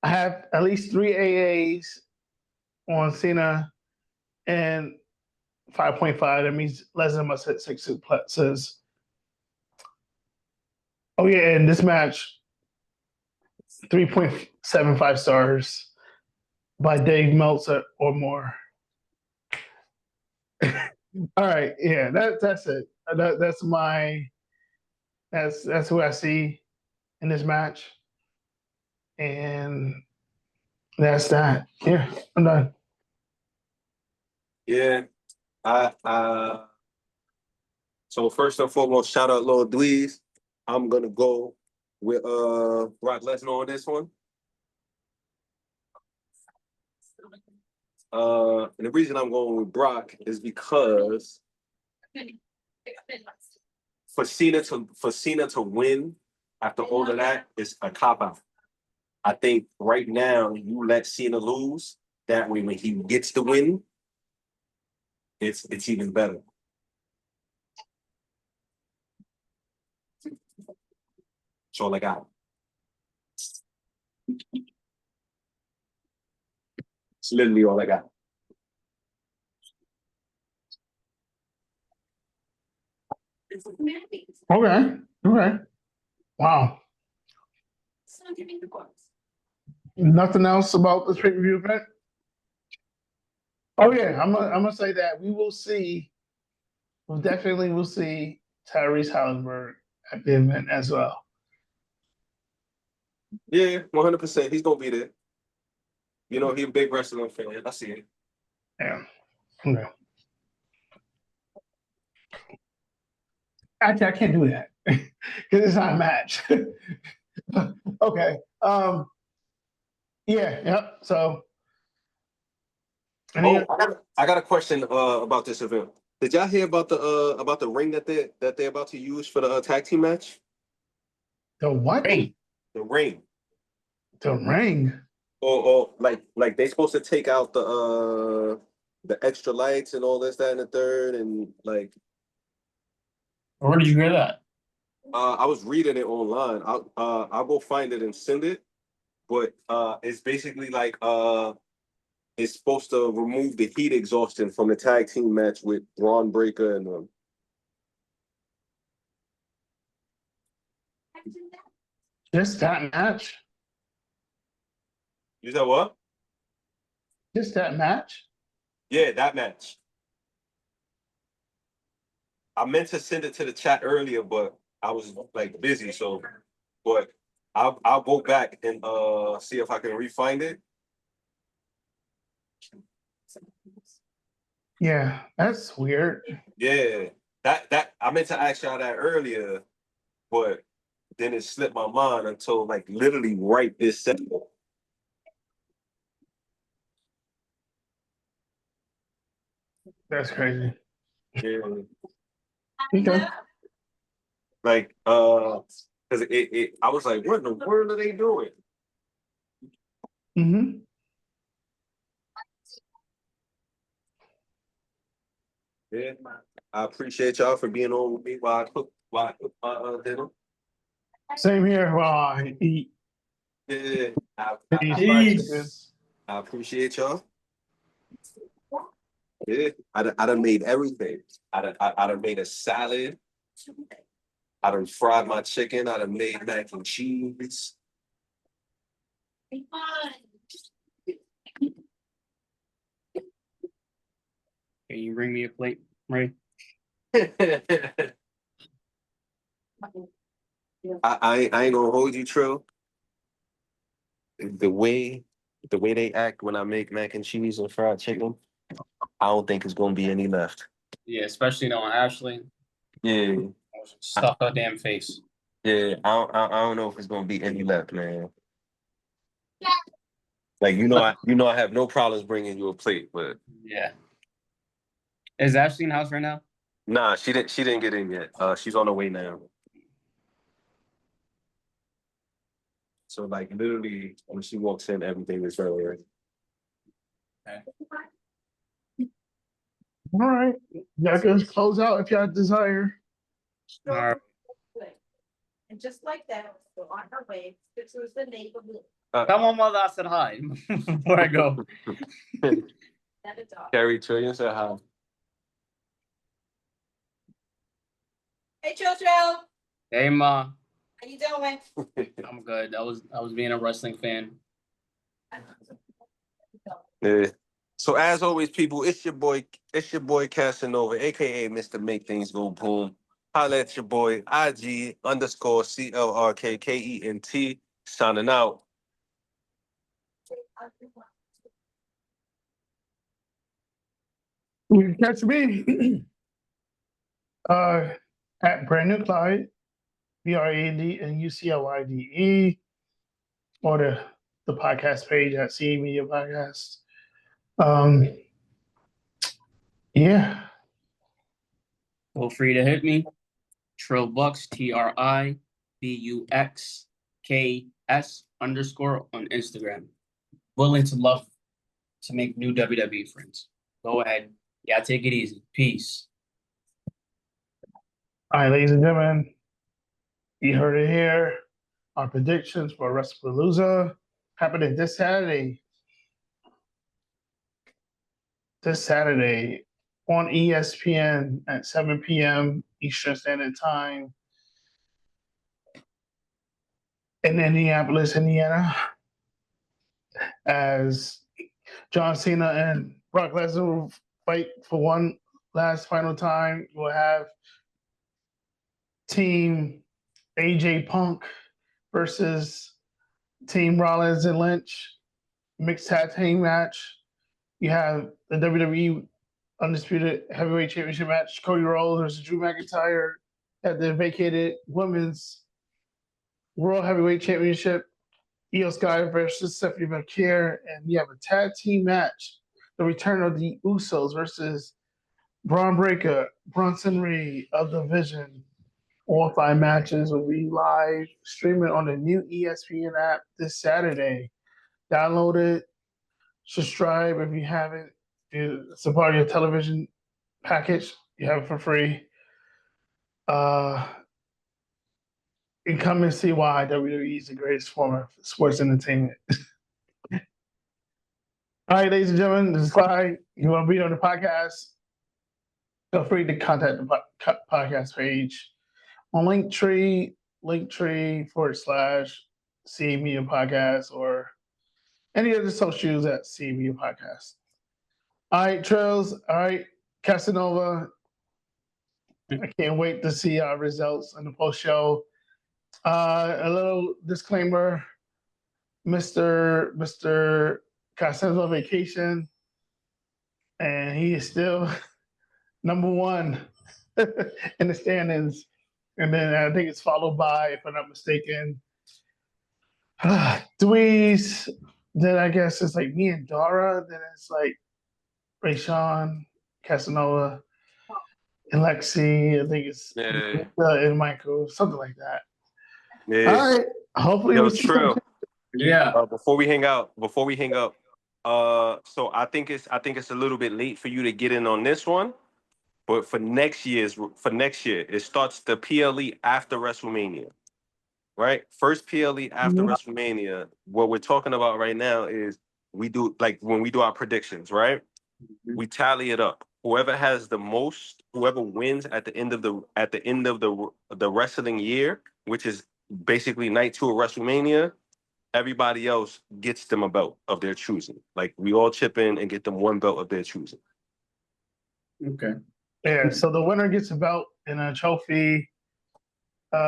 I have at least 3 AAs on Cena and 5.5. That means Lesnar must hit 6 suplexes. Oh yeah, and this match, 3.75 stars by Dave Meltzer or more. All right, yeah, that's it. That's who I see in this match, and that's that. Yeah, I'm done. Yeah, so first and foremost, shout out Lil Dweez. I'm gonna go with Brock Lesnar on this one. And the reason I'm going with Brock is because for Cena to win after all of that is a cop-out. I think right now you let Cena lose. That way when he gets the win, it's even better. That's all I got. It's literally all I got. Okay. Wow. Nothing else about this pay-per-view event? Oh yeah, I'm gonna say that we will see. We definitely will see Tyrese Halliburton at the event as well. Yeah, 100%. He's gonna be there. You know, he's a big wrestling fan. I see it. Yeah. Okay. Actually, I can't do that because it's not a match. Okay. Yeah. Yep. So. I got a question about this event. Did y'all hear about the ring that they're about to use for the tag team match? The what? Ring. The ring. The ring. Or like they're supposed to take out the extra lights and all this, that, and the third, and like. Where did you hear that? I was reading it online. I'll go find it and send it. But it's basically like it's supposed to remove the heat exhaustion from the tag team match with Bron Breaker and Just that match. You said what? Just that match. Yeah, that match. I meant to send it to the chat earlier, but I was like busy. So, but I'll go back and see if I can re-find it. Yeah, that's weird. Yeah, that I meant to ask y'all that earlier, but then it slipped my mind until like literally right this second. That's crazy. Yeah. Okay. Like, because I was like, what in the world are they doing? Mm-hmm. Yeah, I appreciate y'all for being on with me while I cook my dinner. Same here. Well, I eat. Yeah, I appreciate y'all. Yeah, I done made everything. I done made a salad. I done fried my chicken. I done made mac and cheese. Can you bring me a plate, Ray? I ain't gonna hold you, Trill. The way they act when I make mac and cheese and fried chicken, I don't think it's gonna be any left. Yeah, especially knowing Ashley. Yeah. Stuff her damn face. Yeah, I don't know if it's gonna be any left, man. Like I have no problems bringing you a plate, but yeah. Is Ashley in the house right now? Nah, she didn't get in yet. She's on her way now. So like literally when she walks in, everything is very ready. Okay. All right. Y'all can close out if y'all desire. All right. And just like that, we're on our way. This was the neighborhood. Come on, mother. I said hi before I go. Carrie Trillion said hi. Hey, Jojo. Hey, Ma. How you doing? I'm good. I was being a wrestling fan. Yeah. So as always, people, it's your boy Casanova, aka Mr. Make Things Go Boom. Holla at your boy IG_CLRKKENT. Signing out. You can catch me at Brand New Clyde, BRAND and UCLYDE, or the podcast page at CA Media Podcast. Um, yeah. Feel free to hit me. Trill Bucks, TRIBUXKS _ on Instagram. Willing to love to make new WWE friends. Go ahead. Yeah, take it easy. Peace. All right, ladies and gentlemen, you heard it here. Our predictions for Wrestlepalooza happening this Saturday. This Saturday on ESPN at 7 p.m. Eastern Standard Time in Indianapolis, Indiana, as John Cena and Brock Lesnar will fight for one last final time. We'll have Team AJ Punk versus Team Rollins and Lynch mixed tag team match. You have the WWE Undisputed Heavyweight Championship match, Cody Rhodes versus Drew McIntyre at the vacated Women's World Heavyweight Championship, Iyo Sky versus Stephanie Vaquer, and you have a tag team match, the return of the Usos versus Bron Breakker, Bronson Reed of the Vision. All 5 matches will be live streaming on the new ESPN app this Saturday. Download it, subscribe if you haven't. It's a part of your television package. You have it for free. And come and see why WWE is the greatest form of sports entertainment. All right, ladies and gentlemen, this is Clyde. You want to be on the podcast? Feel free to contact the podcast page on Linktree / CA Media Podcast or any other socials at CA Media Podcast. All right, Trails. All right, Casanova. I can't wait to see our results on the post show. A little disclaimer: Mr. Casanova vacation, and he is still number 1 in the standings. And then I think it's followed by, if I'm not mistaken, Dweez. Then I guess it's like me and Dara. Then it's like Rayshawn, Casanova, and Lexi. I think it's and Michael, something like that. Yeah. All right. Hopefully, Yo, we'll see Trill. Yeah. Before we hang up, so I think it's a little bit late for you to get in on this one, but for next year, it starts the PLE after WrestleMania, right? First PLE after WrestleMania. What we're talking about right now is we do like when we do our predictions, right? We tally it up. Whoever wins at the end of the wrestling year, which is basically night 2 of WrestleMania, everybody else gets them a belt of their choosing. Like we all chip in and get them one belt of their choosing. Okay. Yeah, so the winner gets a belt and a trophy.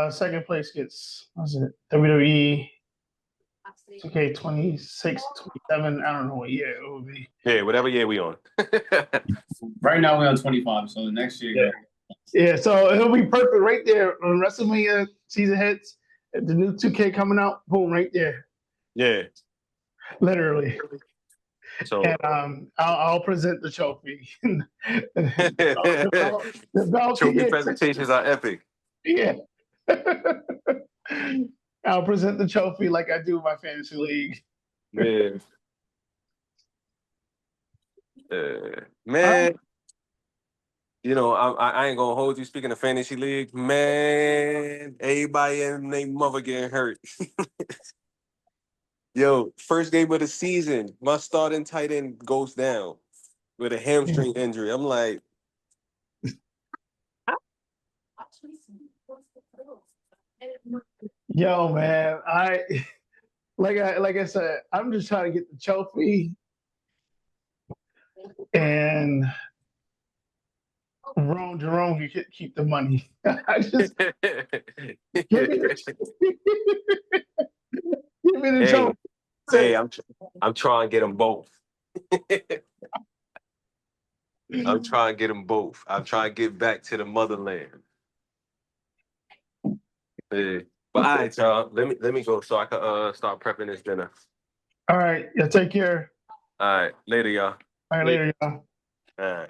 Second place gets, WWE 2K26, 27. I don't know what year it will be. Yeah, whatever year we on. Right now we're on 25, so the next year. Yeah, so it'll be perfect right there when WrestleMania season hits. The new 2K coming out, boom, right there. Yeah. Literally. So and I'll present the trophy. the belt trophy presentations are epic. Yeah. I'll present the trophy like I do my fantasy league. Yeah. Man, you know, I ain't gonna hold you. Speaking of fantasy league, man, everybody and their mother getting hurt. Yo, first game of the season, my starting tight end goes down with a hamstring injury. I'm like, yo, man, like I said, I'm just trying to get the trophy, and Jerome can keep the money. I just give me the trophy. Hey, I'm trying to get them both. I'm trying to get them both. I'm trying to get back to the motherland. Yeah. But all right, y'all. Let me go so I can start prepping this dinner. All right, yeah, take care. All right, later, y'all. All right, later, y'all. All right.